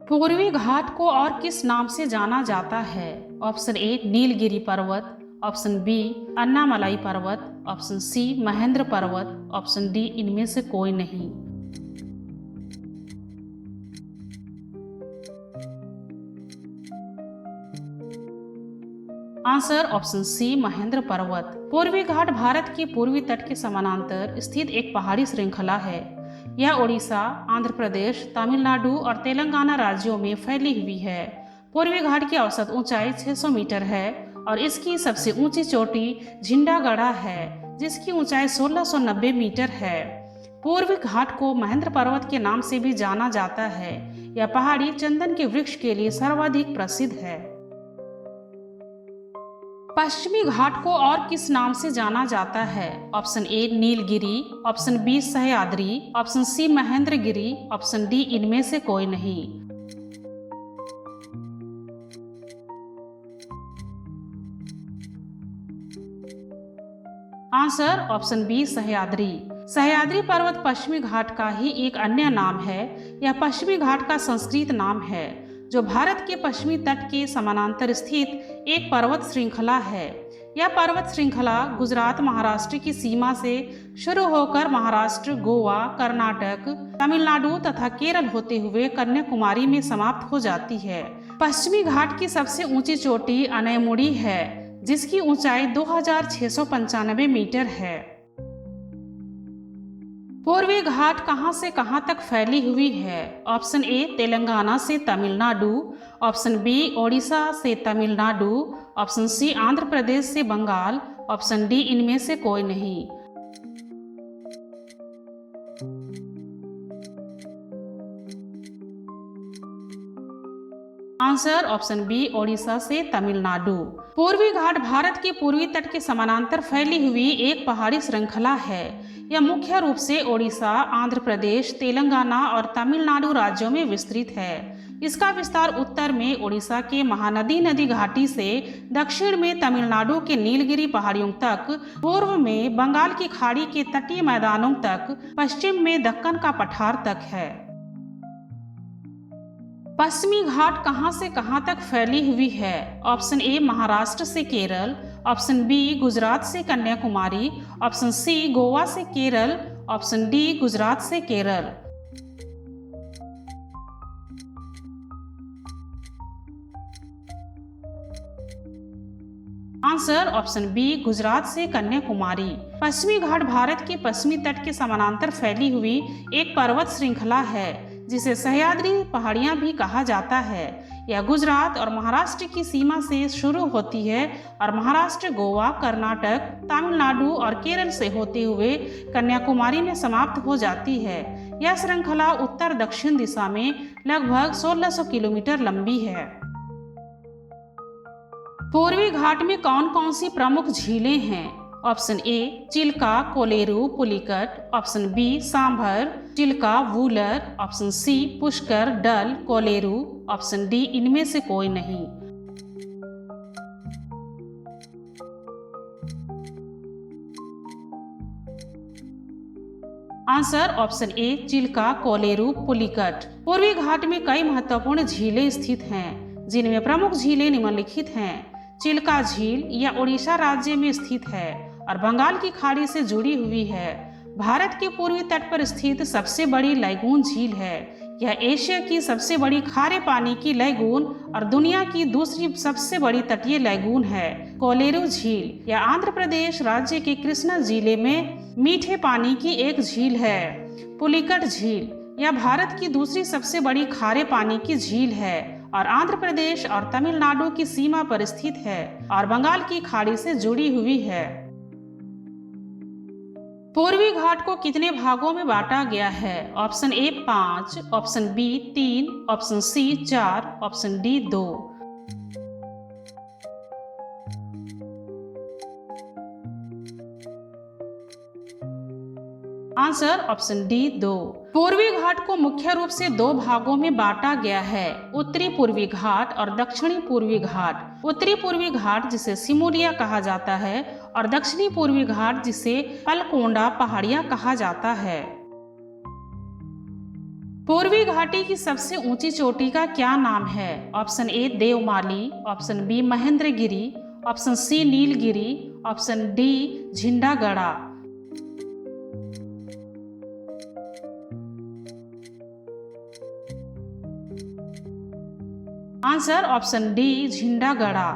पूर्वी घाट को और किस नाम से जाना जाता है? ऑप्शन ए नीलगिरी पर्वत, ऑप्शन बी अन्नामलाई पर्वत, ऑप्शन सी महेंद्र पर्वत, ऑप्शन डी इनमें से कोई नहीं। आंसर ऑप्शन सी महेंद्र पर्वत। पूर्वी घाट भारत के पूर्वी तट के समानांतर स्थित एक पहाड़ी श्रृंखला है। यह ओडिशा, आंध्र प्रदेश, तमिलनाडु और तेलंगाना राज्यों में फैली हुई है। पूर्वी घाट की औसत ऊंचाई 600 मीटर है और इसकी सबसे ऊंची चोटी झिंडागढ़ा है, जिसकी ऊंचाई 1690 मीटर है। पूर्वी घाट को महेंद्र पर्वत के नाम से भी जाना जाता है। यह पहाड़ी चंदन के वृक्ष के लिए सर्वाधिक प्रसिद्ध है। पश्चिमी घाट को और किस नाम से जाना जाता है? Option A Nilgiri, option B Sahyadri, option C Mahendragiri, option D इनमें से कोई नहीं। Answer option B Sahyadri. Sahyadri पर्वत पश्चिमी घाट का ही एक अन्य नाम है। यह पश्चिमी घाट का संस्कृत नाम है, जो भारत के पश्चिमी तट के समानांतर स्थित एक पर्वत श्रृंखला है। यह पर्वत श्रृंखला गुजरात महाराष्ट्र की सीमा से शुरू होकर महाराष्ट्र, गोवा, कर्नाटक, तमिलनाडु तथा केरल होते हुए कन्याकुमारी में समाप्त हो जाती है। पश्चिमी घाट की सबसे ऊंची चोटी अनैमुड़ी है, जिसकी ऊंचाई 2695 मीटर है। पूर्वी घाट कहां से कहां तक फैली हुई है? ऑप्शन ए तेलंगाना से तमिलनाडु, ऑप्शन बी ओडिशा से तमिलनाडु, ऑप्शन सी आंध्र प्रदेश से बंगाल, ऑप्शन डी इनमें से कोई नहीं। आंसर ऑप्शन बी ओडिशा से तमिलनाडु। पूर्वी घाट भारत के पूर्वी तट के समानांतर फैली हुई एक पहाड़ी श्रृंखला है। यह मुख्य रूप से ओडिशा, आंध्र प्रदेश, तेलंगाना और तमिलनाडु राज्यों में विस्तृत है। इसका विस्तार उत्तर में ओडिशा के महानदी नदी घाटी से, दक्षिण में तमिलनाडु के नीलगिरी पहाड़ियों तक, पूर्व में बंगाल की खाड़ी के तटीय मैदानों तक, पश्चिम में दक्कन का पठार तक है। पश्चिमी घाट कहां से कहां तक फैली हुई है? ऑप्शन ए महाराष्ट्र से केरल, ऑप्शन बी गुजरात से कन्याकुमारी, ऑप्शन सी गोवा से केरल, ऑप्शन डी गुजरात से Kerala. Answer option B Gujarat से कन्याकुमारी। पश्चिमी घाट भारत के पश्चिमी तट के समानांतर फैली हुई एक पर्वत श्रृंखला है, जिसे सह्याद्री पहाड़ियां भी कहा जाता है। यह गुजरात और महाराष्ट्र की सीमा से शुरू होती है और महाराष्ट्र, गोवा, कर्नाटक, तमिलनाडु और केरल से होते हुए कन्याकुमारी में समाप्त हो जाती है। यह श्रृंखला उत्तर दक्षिण दिशा में लगभग 1600 किलोमीटर लंबी है। पूर्वी घाट में कौन कौन सी प्रमुख झीलें हैं? Option A Chilika, Kolleru, Pulicat, option B Sambhar, Chilika, Wular, option C Pushkar, Dal, Kolleru, option D इनमें से कोई नहीं। Answer option A Chilika, Kolleru, Pulicat. पूर्वी घाट में कई महत्वपूर्ण झीलें स्थित हैं, जिनमें प्रमुख झीलें निम्नलिखित हैं। चिल्का झील यह ओडिशा राज्य में स्थित है और बंगाल की खाड़ी से जुड़ी हुई है। भारत के पूर्वी तट पर स्थित सबसे बड़ी लैगून झील है। यह एशिया की सबसे बड़ी खारे पानी की लैगून और दुनिया की दूसरी सबसे बड़ी तटीय लैगून है। कोलेरू झील यह आंध्र प्रदेश राज्य के कृष्णा जिले में मीठे पानी की एक झील है। पुलिकट झील यह भारत की दूसरी सबसे बड़ी खारे पानी की झील है और आंध्र प्रदेश और तमिलनाडु की सीमा पर स्थित है और बंगाल की खाड़ी से जुड़ी हुई है। पूर्वी घाट को कितने भागों में बांटा गया है? Option A 5, option B 3, option C 4, option D 2। Answer option D 2। पूर्वी घाट को मुख्य रूप से दो भागों में बांटा गया है, उत्तरी पूर्वी घाट और दक्षिणी पूर्वी घाट। उत्तरी पूर्वी घाट जिसे सिमोलिया कहा जाता है और दक्षिणी पूर्वी घाट जिसे पलकोंडा पहाड़ियां कहा जाता है। पूर्वी घाटी की सबसे ऊंची चोटी का क्या नाम है? Option A Deomali, option B Mahendragiri, option C Nilgiri, option D Jindhagada. Answer option D Jindhagada.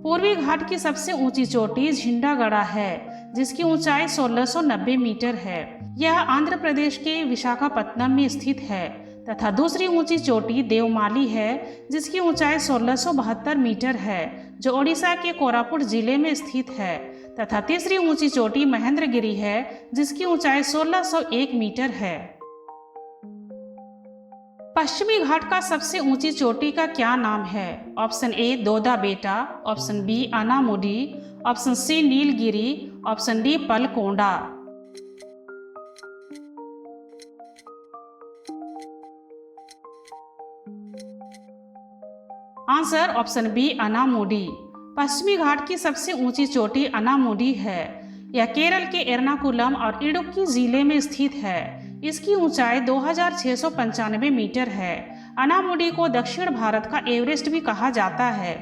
पूर्वी घाट की सबसे ऊंची चोटी झिंडागड़ा है, जिसकी ऊंचाई 1690 मीटर है। यह आंध्र प्रदेश के विशाखापत्तनम में स्थित है तथा दूसरी ऊंची चोटी देवमाली है, जिसकी ऊंचाई 1672 मीटर है, जो ओडिशा के कोरापुट जिले में स्थित है। तथा तीसरी ऊंची चोटी महेंद्रगिरी है, जिसकी ऊंचाई 1601 मीटर है। पश्चिमी घाट का सबसे ऊंची चोटी का क्या नाम है? Option A Doda Betta, option B Anamudi, option C Nilgiri, option D Palkonda. Answer option B Anamudi. पश्चिमी घाट की सबसे ऊंची चोटी अनामुडी है। यह केरल के एर्नाकुलम और इडुक्की जिले में स्थित है। इसकी ऊंचाई 2695 मीटर है। अनामुडी को दक्षिण भारत का एवरेस्ट भी कहा जाता है।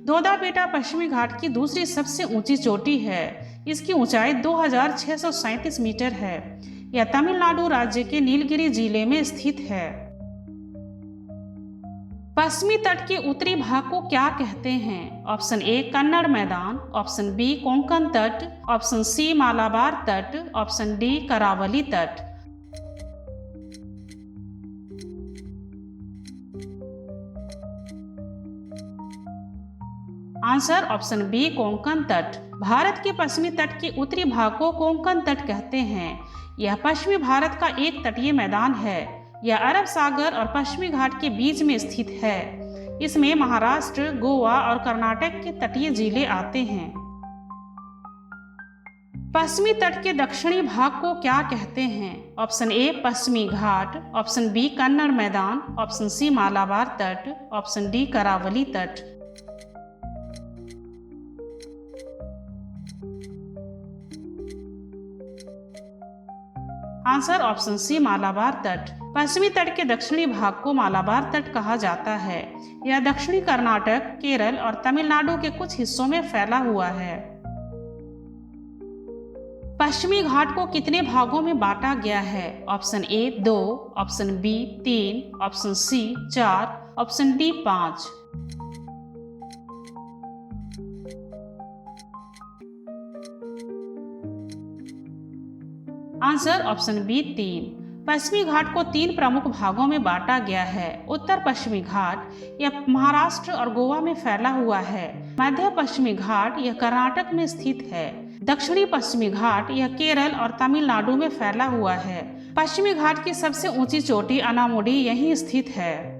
दोदा बेटा पश्चिमी घाट की दूसरी सबसे ऊंची चोटी है। इसकी ऊंचाई 2637 मीटर है। यह तमिलनाडु राज्य के नीलगिरी जिले में स्थित है। पश्चिमी तट के उत्तरी भाग को क्या कहते हैं? ऑप्शन ए कन्नड़ मैदान, ऑप्शन बी कोंकण तट, ऑप्शन सी मालाबार तट, ऑप्शन डी करावली तट। आंसर ऑप्शन बी कोंकण तट। भारत के पश्चिमी तट के उत्तरी भाग को कोंकण तट कहते हैं। यह पश्चिमी भारत का एक तटीय मैदान है। यह अरब सागर और पश्चिमी घाट के बीच में स्थित है। इसमें महाराष्ट्र, गोवा और कर्नाटक के तटीय जिले आते हैं। पश्चिमी तट के दक्षिणी भाग को क्या कहते हैं? ऑप्शन ए पश्चिमी घाट, ऑप्शन बी कन्नड़ मैदान, ऑप्शन सी मालाबार तट, ऑप्शन डी करावली तट। आंसर ऑप्शन सी मालाबार तट। पश्चिमी तट के दक्षिणी भाग को मालाबार तट कहा जाता है। यह दक्षिणी कर्नाटक, केरल और तमिलनाडु के कुछ हिस्सों में फैला हुआ है। पश्चिमी घाट को कितने भागों में बांटा गया है? Option A 2, option B 3, option C 4, option D 5। Answer option B 3। पश्चिमी घाट को 3 प्रमुख भागों में बांटा गया है। उत्तर पश्चिमी घाट यह महाराष्ट्र और गोवा में फैला हुआ है। मध्य पश्चिमी घाट यह कर्नाटक में स्थित है। दक्षिणी पश्चिमी घाट यह केरल और तमिलनाडु में फैला हुआ है। पश्चिमी घाट की सबसे ऊंची चोटी अनामुडी यहीं स्थित है।